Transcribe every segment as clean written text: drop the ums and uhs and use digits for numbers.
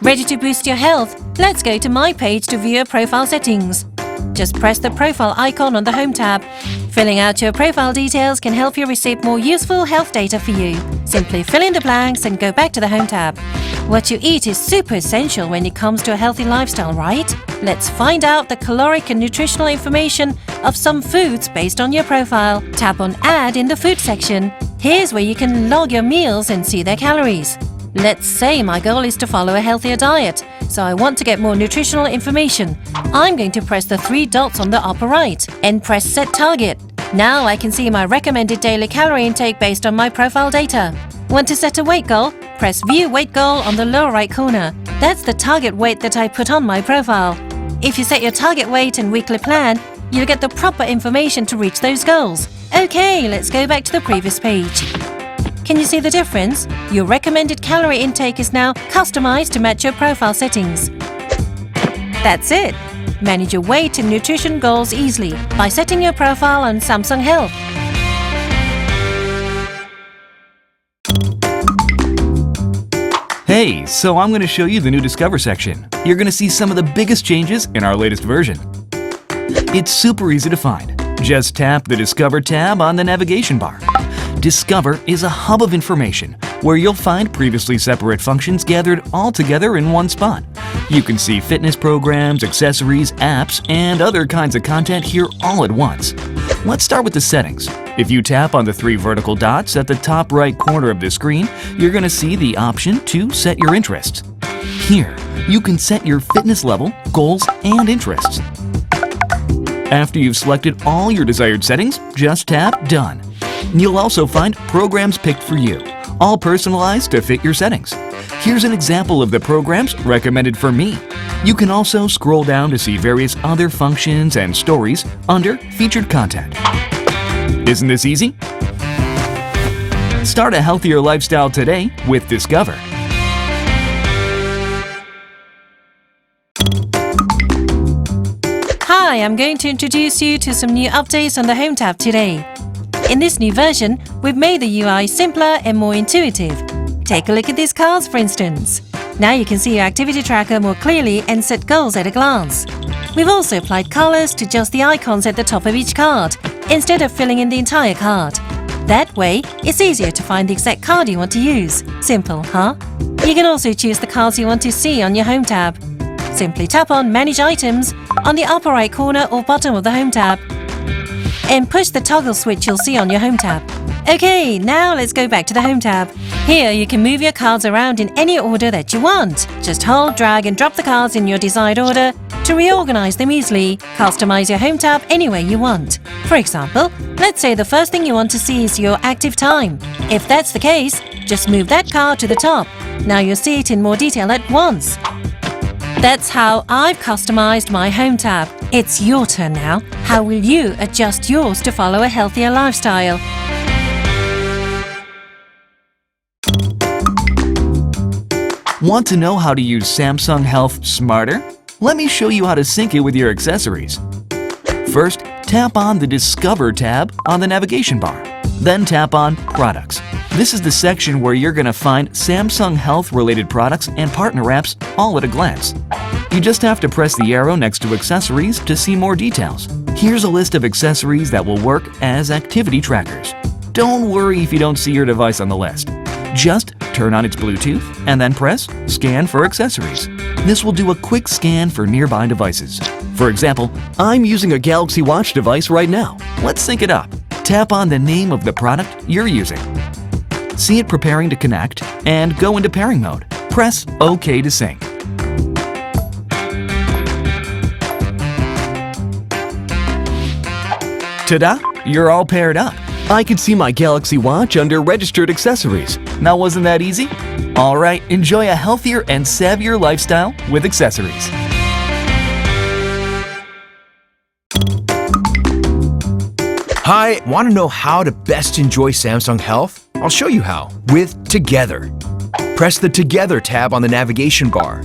Ready to boost your health? Let's go to My Page to view your profile settings. Just press the profile icon on the Home tab. Filling out your profile details can help you receive more useful health data for you. Simply fill in the blanks and go back to the Home tab. What you eat is super essential when it comes to a healthy lifestyle, right? Let's find out the caloric and nutritional information of some foods based on your profile. Tap on Add in the Food section. Here's where you can log your meals and see their calories. Let's say my goal is to follow a healthier diet, so I want to get more nutritional information. I'm going to press the 3 dots on the upper right and press Set Target. Now I can see my recommended daily calorie intake based on my profile data. Want to set a weight goal? Press View Weight Goal on the lower right corner. That's the target weight that I put on my profile. If you set your target weight and weekly plan, you'll get the proper information to reach those goals. Okay, let's go back to the previous page. Can you see the difference? Your recommended calorie intake is now customized to match your profile settings. That's it! Manage your weight and nutrition goals easily by setting your profile on Samsung Health. Hey, so I'm going to show you the new Discover section. You're going to see some of the biggest changes in our latest version. It's super easy to find. Just tap the Discover tab on the navigation bar. Discover is a hub of information where you'll find previously separate functions gathered all together in one spot. You can see fitness programs, accessories, apps, and other kinds of content here all at once. Let's start with the settings. If you tap on the 3 vertical dots at the top right corner of the screen, you're going to see the option to set your interests. Here, you can set your fitness level, goals, and interests. After you've selected all your desired settings, just tap Done. You'll also find programs picked for you, all personalized to fit your settings. Here's an example of the programs recommended for me. You can also scroll down to see various other functions and stories under Featured Content. Isn't this easy? Start a healthier lifestyle today with Discover. Hi, I'm going to introduce you to some new updates on the Home tab today. In this new version, we've made the UI simpler and more intuitive. Take a look at these cards, for instance. Now you can see your activity tracker more clearly and set goals at a glance. We've also applied colors to just the icons at the top of each card, instead of filling in the entire card. That way, it's easier to find the exact card you want to use. Simple, huh? You can also choose the cards you want to see on your Home tab. Simply tap on Manage Items on the upper right corner or bottom of the Home tab, and push the toggle switch you'll see on your Home tab. Okay, now let's go back to the Home tab. Here you can move your cards around in any order that you want. Just hold, drag and drop the cards in your desired order to reorganize them easily. Customize your Home tab any way you want. For example, let's say the first thing you want to see is your active time. If that's the case, just move that card to the top. Now you'll see it in more detail at once. That's how I've customized my Home tab. It's your turn now. How will you adjust yours to follow a healthier lifestyle? Want to know how to use Samsung Health smarter? Let me show you how to sync it with your accessories. First, tap on the Discover tab on the navigation bar. Then tap on Products. This is the section where you're going to find Samsung Health-related products and partner apps all at a glance. You just have to press the arrow next to Accessories to see more details. Here's a list of accessories that will work as activity trackers. Don't worry if you don't see your device on the list. Just turn on its Bluetooth and then press Scan for Accessories. This will do a quick scan for nearby devices. For example, I'm using a Galaxy Watch device right now. Let's sync it up. Tap on the name of the product you're using. See it preparing to connect and go into pairing mode. Press OK to sync. Ta-da! You're all paired up. I can see my Galaxy Watch under Registered Accessories. Now wasn't that easy? Alright, enjoy a healthier and savvier lifestyle with accessories. Hi, want to know how to best enjoy Samsung Health? I'll show you how with Together. Press the Together tab on the navigation bar.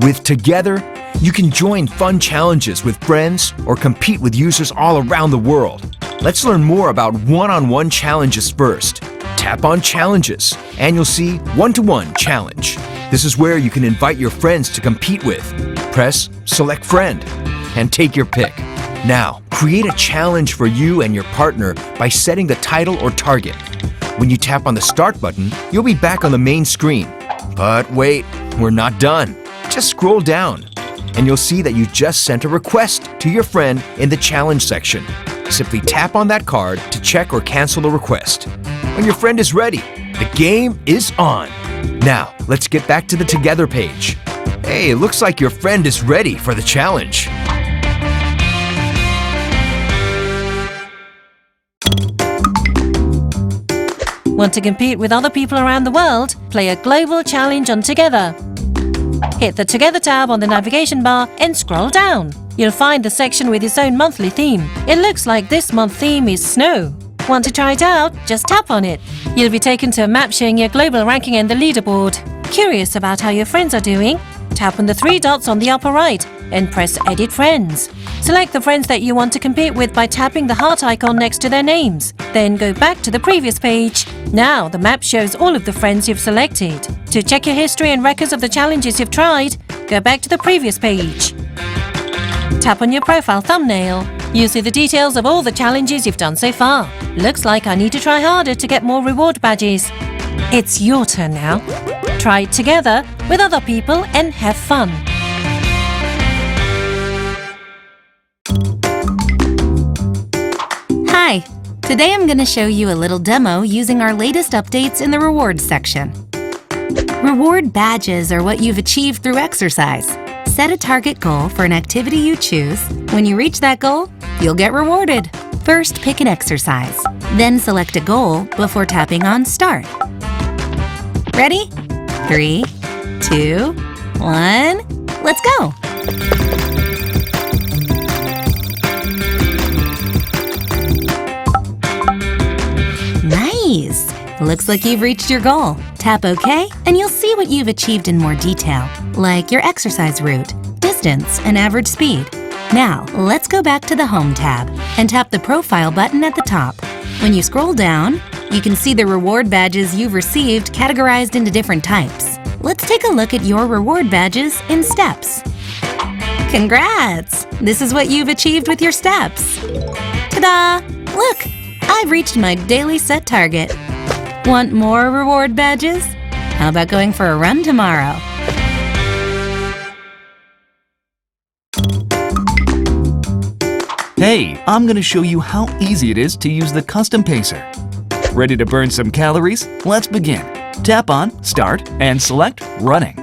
With Together, you can join fun challenges with friends or compete with users all around the world. Let's learn more about one-on-one challenges first. Tap on Challenges, and you'll see One-to-One Challenge. This is where you can invite your friends to compete with. Press Select Friend and take your pick. Now, create a challenge for you and your partner by setting the title or target. When you tap on the Start button, you'll be back on the main screen. But wait, we're not done. Just scroll down, and you'll see that you just sent a request to your friend in the challenge section. Simply tap on that card to check or cancel the request. When your friend is ready, the game is on. Now, let's get back to the Together page. Hey, it looks like your friend is ready for the challenge. Want to compete with other people around the world? Play a global challenge on Together. Hit the Together tab on the navigation bar and scroll down. You'll find the section with its own monthly theme. It looks like this month's theme is snow. Want to try it out? Just tap on it. You'll be taken to a map showing your global ranking and the leaderboard. Curious about how your friends are doing? Tap on the 3 dots on the upper right and press Edit Friends. Select the friends that you want to compete with by tapping the heart icon next to their names. Then go back to the previous page. Now the map shows all of the friends you've selected. To check your history and records of the challenges you've tried, go back to the previous page. Tap on your profile thumbnail. You see the details of all the challenges you've done so far. Looks like I need to try harder to get more reward badges. It's your turn now. Try it together with other people and have fun. Hi! Today I'm going to show you a little demo using our latest updates in the Rewards section. Reward badges are what you've achieved through exercise. Set a target goal for an activity you choose. When you reach that goal, you'll get rewarded. First, pick an exercise. Then select a goal before tapping on Start. Ready? 3, 2, 1, let's go! Nice! Looks like you've reached your goal. Tap OK, and you'll see what you've achieved in more detail, like your exercise route, distance, and average speed. Now, let's go back to the Home tab and tap the Profile button at the top. When you scroll down, you can see the reward badges you've received categorized into different types. Let's take a look at your reward badges in steps. Congrats! This is what you've achieved with your steps. Ta-da! Look! I've reached my daily set target. Want more reward badges? How about going for a run tomorrow? Hey, I'm going to show you how easy it is to use the custom pacer. Ready to burn some calories? Let's begin. Tap on Start and select Running.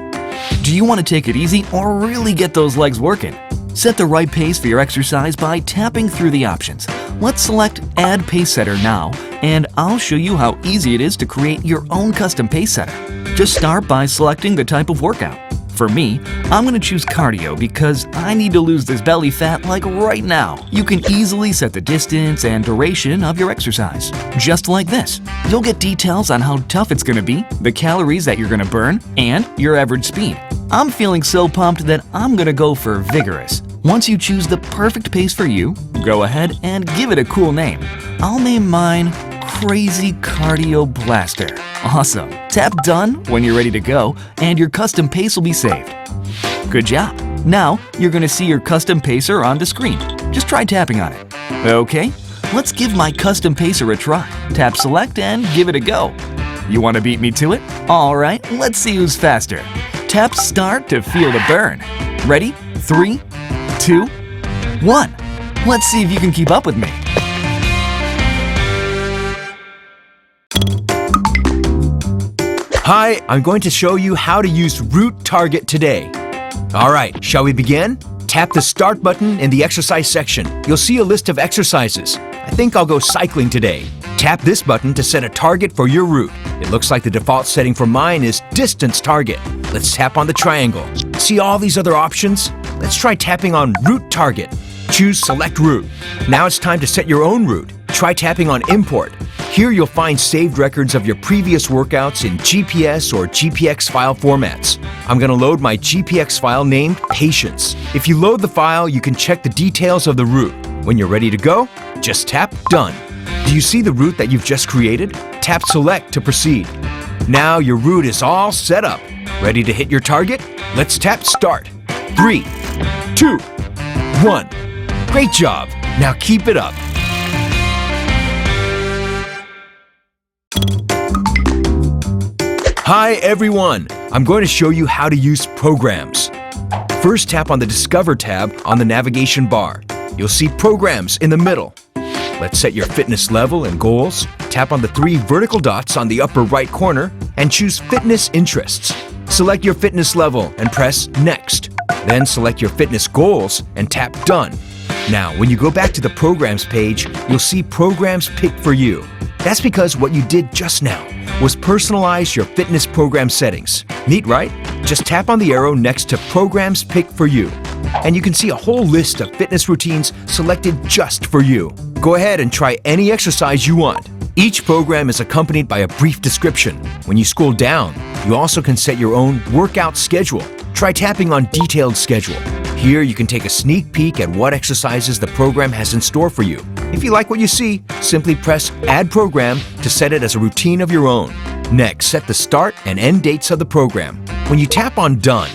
Do you want to take it easy or really get those legs working? Set the right pace for your exercise by tapping through the options. Let's select Add Pace Setter now, and I'll show you how easy it is to create your own custom pace setter. Just start by selecting the type of workout. For me, I'm going to choose cardio because I need to lose this belly fat like right now. You can easily set the distance and duration of your exercise. Just like this. You'll get details on how tough it's going to be, the calories that you're going to burn, and your average speed. I'm feeling so pumped that I'm going to go for vigorous. Once you choose the perfect pace for you, go ahead and give it a cool name. I'll name mine Crazy Cardio Blaster. Awesome. Tap Done when you're ready to go, and your custom pace will be saved. Good job. Now, you're going to see your custom pacer on the screen. Just try tapping on it. Okay, let's give my custom pacer a try. Tap Select and give it a go. You want to beat me to it? All right, let's see who's faster. Tap Start to feel the burn. Ready? 3, 2, 1. Let's see if you can keep up with me. Hi, I'm going to show you how to use Route Target today. All right, shall we begin? Tap the Start button in the exercise section. You'll see a list of exercises. I think I'll go cycling today. Tap this button to set a target for your route. It looks like the default setting for mine is Distance Target. Let's tap on the triangle. See all these other options? Let's try tapping on Route Target. Choose Select Route. Now it's time to set your own route. Try tapping on Import. Here you'll find saved records of your previous workouts in GPS or GPX file formats. I'm going to load my GPX file named Patience. If you load the file, you can check the details of the route. When you're ready to go, just tap Done. Do you see the route that you've just created? Tap Select to proceed. Now your route is all set up. Ready to hit your target? Let's tap Start. 3, 2, 1. Great job! Now keep it up. Hi everyone! I'm going to show you how to use programs. First, tap on the Discover tab on the navigation bar. You'll see Programs in the middle. Let's set your fitness level and goals. Tap on the 3 vertical dots on the upper right corner and choose Fitness Interests. Select your fitness level and press Next. Then select your fitness goals and tap Done. Now, when you go back to the Programs page, you'll see Programs picked for you. That's because what you did just now was personalize your fitness program settings. Neat, right? Just tap on the arrow next to Programs Picked for You, and you can see a whole list of fitness routines selected just for you. Go ahead and try any exercise you want. Each program is accompanied by a brief description. When you scroll down, you also can set your own workout schedule. Try tapping on Detailed Schedule. Here you can take a sneak peek at what exercises the program has in store for you. If you like what you see, simply press Add Program to set it as a routine of your own. Next, set the start and end dates of the program. When you tap on Done,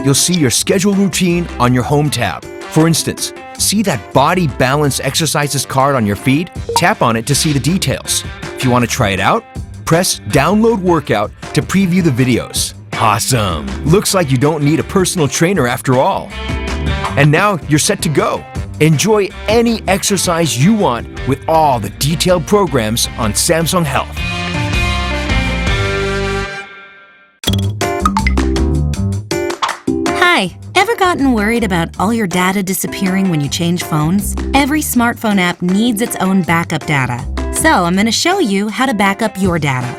you'll see your schedule routine on your Home tab. For instance, see that Body Balance Exercises card on your feed? Tap on it to see the details. If you want to try it out, press Download Workout to preview the videos. Awesome! Looks like you don't need a personal trainer after all. And now you're set to go. Enjoy any exercise you want with all the detailed programs on Samsung Health. Hi, ever gotten worried about all your data disappearing when you change phones? Every smartphone app needs its own backup data. So I'm going to show you how to back up your data.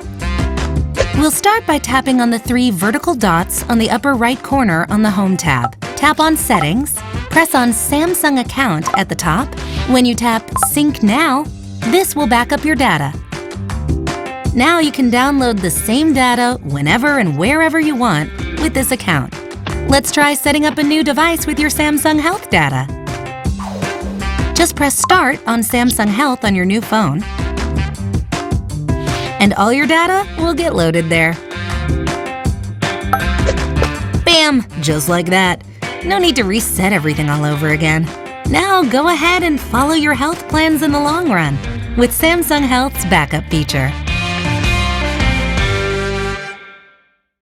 We'll start by tapping on the 3 vertical dots on the upper right corner on the Home tab. Tap on Settings, press on Samsung Account at the top. When you tap Sync Now, this will back up your data. Now you can download the same data whenever and wherever you want with this account. Let's try setting up a new device with your Samsung Health data. Just press Start on Samsung Health on your new phone, and all your data will get loaded there. Bam! Just like that. No need to reset everything all over again. Now go ahead and follow your health plans in the long run with Samsung Health's backup feature.